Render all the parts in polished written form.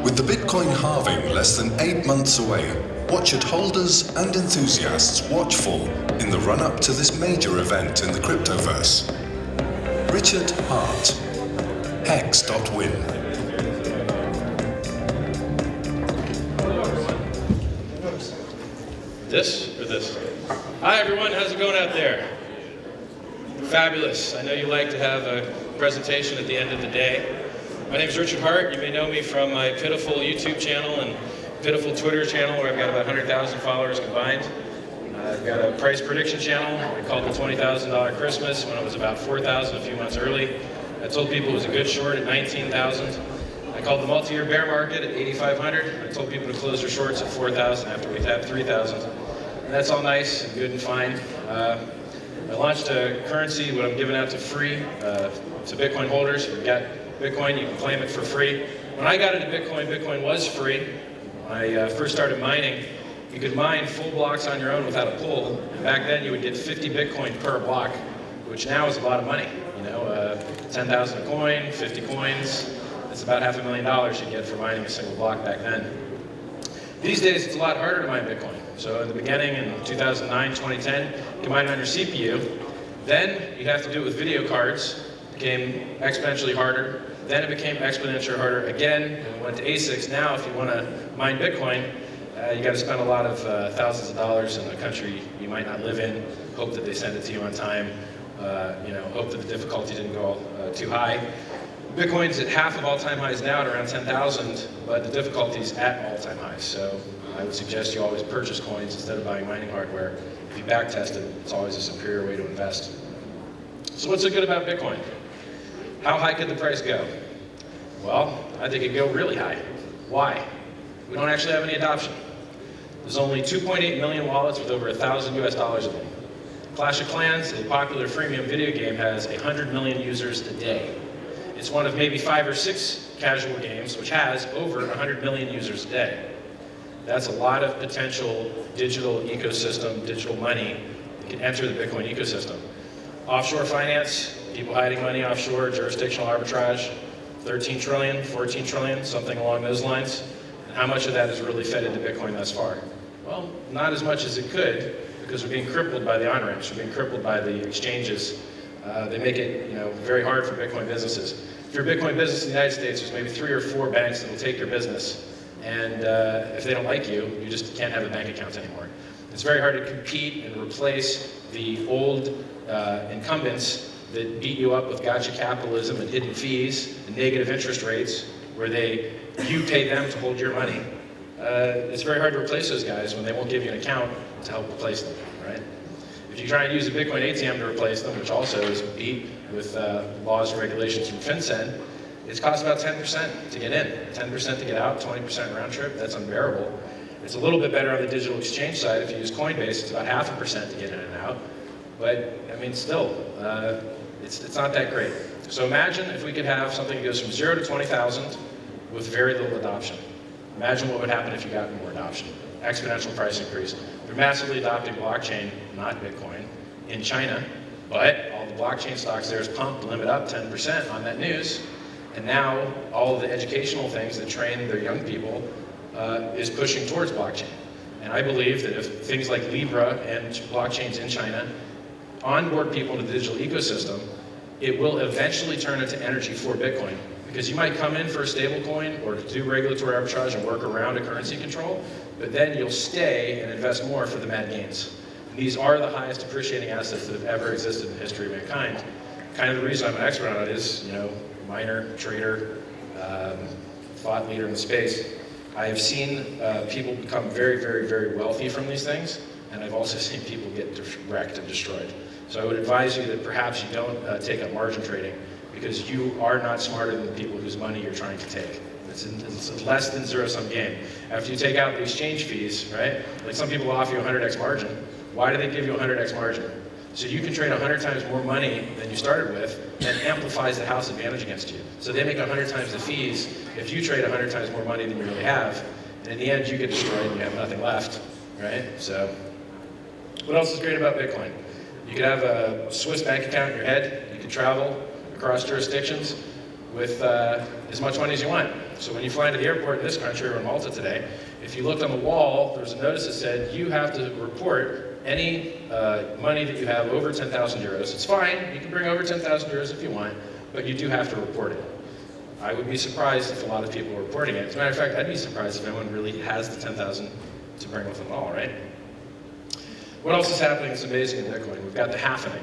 With the Bitcoin halving less than 8 months away, what should holders and enthusiasts watch for in the run-up to this major event in the cryptoverse? Richard Hart, Hex.win. This or this? Hi everyone, how's it going out there? Fabulous. I know you like to have a presentation at the end of the day. My name is Richard Hart. You may know me from my pitiful YouTube channel and pitiful Twitter channel where I've got about 100,000 followers combined. I've got a price prediction channel. I called it $20,000 Christmas when it was about 4,000 a few months early. I told people it was a good short at 19,000. I called the multi-year bear market at 8,500. I told people to close their shorts at 4,000 after we tapped 3,000. And that's all nice and good and fine. I launched a currency, what I'm giving out to free to Bitcoin holders. If you've got Bitcoin, you can claim it for free. When I got into Bitcoin, Bitcoin was free. When I first started mining, you could mine full blocks on your own without a pool. And back then, you would get 50 Bitcoin per block, which now is a lot of money. You know, 10,000 a coin, 50 coins. That's about $500,000 you get for mining a single block back then. These days, it's a lot harder to mine Bitcoin. So in the beginning, in 2009, 2010, you can mine on your CPU. Then you'd have to do it with video cards. It became exponentially harder. Then it became exponentially harder again, and it went to ASICs. Now, if you want to mine Bitcoin, you got to spend a lot of thousands of dollars in a country you might not live in, hope that they send it to you on time, hope that the difficulty didn't go too high. Bitcoin's at half of all-time highs now at around 10,000, but the difficulty's at all-time highs. So I would suggest you always purchase coins instead of buying mining hardware. If you backtest it, it's always a superior way to invest. So what's so good about Bitcoin? How high could the price go? Well, I think it'd go really high. Why? We don't actually have any adoption. There's only 2.8 million wallets with over $1,000 US in them. Clash of Clans, a popular freemium video game, has 100 million users a day. It's one of maybe 5 or 6 casual games which has over 100 million users a day. That's a lot of potential digital ecosystem, digital money that can enter the Bitcoin ecosystem. Offshore finance, people hiding money offshore, jurisdictional arbitrage, 13 trillion, 14 trillion, something along those lines. And how much of that has really fed into Bitcoin thus far? Well, not as much as it could, because we're being crippled by the on-ramps, we're being crippled by the exchanges. They make it very hard for Bitcoin businesses. If you're a Bitcoin business in the United States, there's maybe 3 or 4 banks that will take your business. And if they don't like you, you just can't have a bank account anymore. It's very hard to compete and replace the old incumbents that beat you up with gotcha capitalism and hidden fees and negative interest rates, where you pay them to hold your money. It's very hard to replace those guys when they won't give you an account to help replace them, right? If you try and use a Bitcoin ATM to replace them, which also is beat with laws and regulations from FinCEN, it's cost about 10% to get in, 10% to get out, 20% round trip. That's unbearable. It's a little bit better on the digital exchange side. If you use Coinbase, it's about 0.5% to get in and out. But I mean, still, it's not that great. So imagine if we could have something that goes from 0 to 20,000 with very little adoption. Imagine what would happen if you got more adoption. Exponential price increase. They're massively adopting blockchain, not Bitcoin, in China, but all the blockchain stocks there is pumped, limit up 10% on that news. And now all of the educational things that train their young people is pushing towards blockchain. And I believe that if things like Libra and blockchains in China onboard people to the digital ecosystem, it will eventually turn into energy for Bitcoin. Because you might come in for a stable coin or do regulatory arbitrage and work around a currency control, but then you'll stay and invest more for the mad gains. And these are the highest appreciating assets that have ever existed in the history of mankind. Kind of the reason I'm an expert on it is, miner, trader, thought leader in the space. I have seen people become very, very, very wealthy from these things, and I've also seen people get wrecked and destroyed. So I would advise you that perhaps you don't take up margin trading, because you are not smarter than the people whose money you're trying to take. It's a less than zero-sum game. After you take out the exchange fees, right? Like some people offer you 100x margin. Why do they give you 100x margin? So you can trade 100 times more money than you started with, and amplifies the house advantage against you. So they make 100 times the fees if you trade 100 times more money than you really have, and in the end you get destroyed and you have nothing left, right? So what else is great about Bitcoin? You could have a Swiss bank account in your head, you can travel across jurisdictions. with as much money as you want. So when you fly into the airport in this country or in Malta today, if you looked on the wall, there was a notice that said you have to report any money that you have over 10,000 euros. It's fine, you can bring over 10,000 euros if you want, but you do have to report it. I would be surprised if a lot of people were reporting it. As a matter of fact, I'd be surprised if anyone really has the 10,000 to bring with them all, right? What else is happening that's amazing in Bitcoin? We've got the halvening.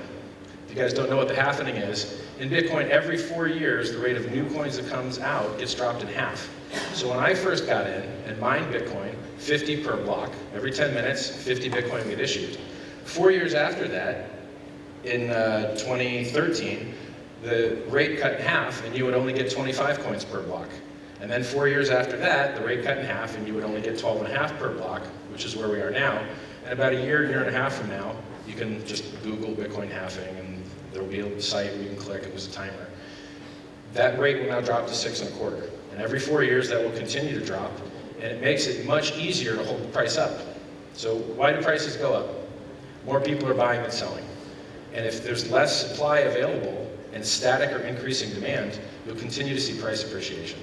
If you guys don't know what the halvening is, in Bitcoin, every 4 years, the rate of new coins that comes out gets dropped in half. So when I first got in and mined Bitcoin, 50 per block, every 10 minutes, 50 Bitcoin get issued. 4 years after that, in 2013, the rate cut in half and you would only get 25 coins per block. And then 4 years after that, the rate cut in half and you would only get 12.5 per block, which is where we are now. And about a year and a half from now, you can just Google Bitcoin halving and there will be a site where you can click, it was a timer. That rate will now drop to 6.25. And every 4 years that will continue to drop, and it makes it much easier to hold the price up. So why do prices go up? More people are buying than selling. And if there's less supply available and static or increasing demand, you'll continue to see price appreciation.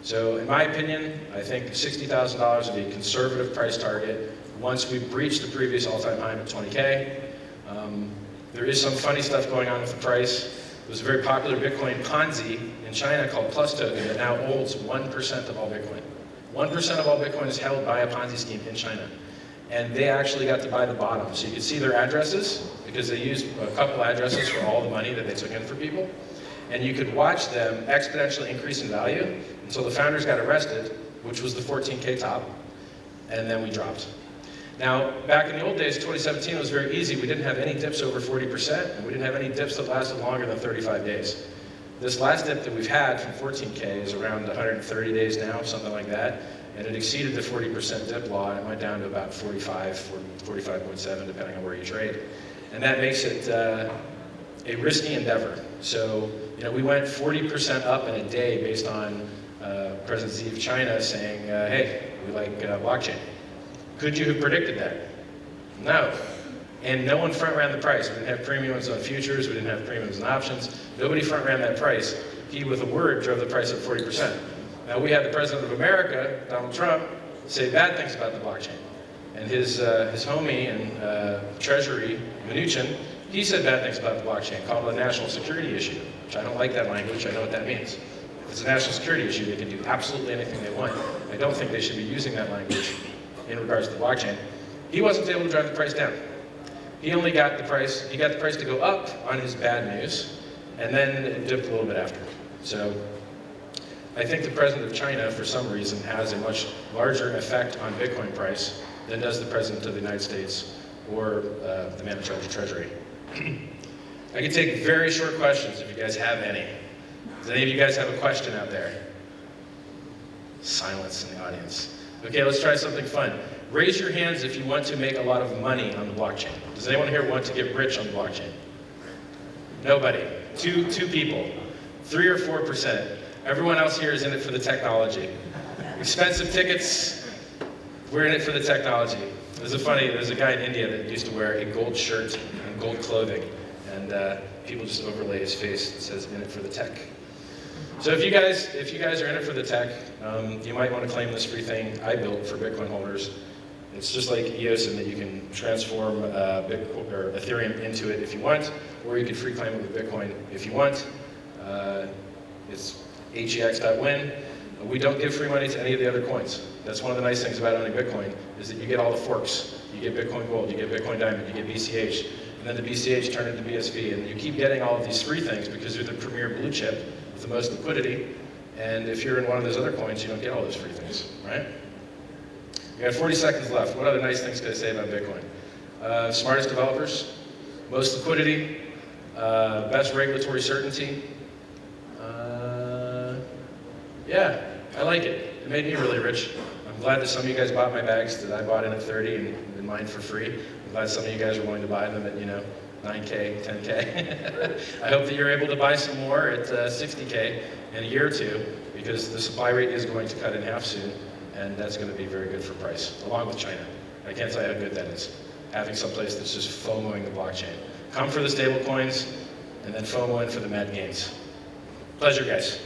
So in my opinion, I think $60,000 would be a conservative price target once we breach the previous all-time high of 20K. There is some funny stuff going on with the price. There's a very popular Bitcoin Ponzi in China called PlusToken that now holds 1% of all Bitcoin. 1% of all Bitcoin is held by a Ponzi scheme in China. And they actually got to buy the bottom. So you can see their addresses, because they used a couple addresses for all the money that they took in for people. And you could watch them exponentially increase in value until the founders got arrested, which was the 14K top, and then we dropped. Now, back in the old days, 2017 was very easy. We didn't have any dips over 40%, and we didn't have any dips that lasted longer than 35 days. This last dip that we've had from 14K is around 130 days now, something like that, and it exceeded the 40% dip law, and it went down to about 45, 45.7, depending on where you trade. And that makes it a risky endeavor. So, we went 40% up in a day based on President Xi of China saying, hey, we like blockchain. Could you have predicted that? No. And no one front-ran the price. We didn't have premiums on futures, we didn't have premiums on options. Nobody front-ran that price. He, with a word, drove the price up 40%. Now, we had the President of America, Donald Trump, say bad things about the blockchain. And his homie and Treasury, Mnuchin, he said bad things about the blockchain, called it a national security issue, which I don't like that language, I know what that means. If it's a national security issue, they can do absolutely anything they want. I don't think they should be using that language in regards to the blockchain. He wasn't able to drive the price down. He only got the price to go up on his bad news, and then it dipped a little bit after. So I think the President of China, for some reason, has a much larger effect on Bitcoin price than does the President of the United States or the man in charge of Treasury. I can take very short questions if you guys have any. Does any of you guys have a question out there? Silence in the audience. Okay, let's try something fun. Raise your hands if you want to make a lot of money on the blockchain. Does anyone here want to get rich on the blockchain? Nobody. Two people. 3 or 4%. Everyone else here is in it for the technology. Expensive tickets, we're in it for the technology. There's a guy in India that used to wear a gold shirt and gold clothing, and people just overlay his face that says in it for the tech. So if you guys are in it for the tech, you might want to claim this free thing I built for Bitcoin holders. It's just like EOS in that you can transform Bitcoin or Ethereum into it if you want, or you can free claim it with Bitcoin if you want. It's Hex.win. We don't give free money to any of the other coins. That's one of the nice things about owning Bitcoin, is that you get all the forks. You get Bitcoin Gold, you get Bitcoin Diamond, you get BCH, and then the BCH turn into BSV, and you keep getting all of these free things because you're the premier blue chip with the most liquidity, and if you're in one of those other coins, you don't get all those free things, right? We got 40 seconds left. What other nice things can I say about Bitcoin? Smartest developers, most liquidity, best regulatory certainty. Yeah, I like it. It made me really rich. I'm glad that some of you guys bought my bags that I bought in at 30 and mine for free. I'm glad some of you guys are willing to buy them at, 9K, 10K. I hope that you're able to buy some more at 60K in a year or two, because the supply rate is going to cut in half soon, and that's going to be very good for price, along with China. I can't tell you how good that is, having someplace that's just FOMOing the blockchain. Come for the stable coins, and then FOMO in for the mad gains. Pleasure, guys.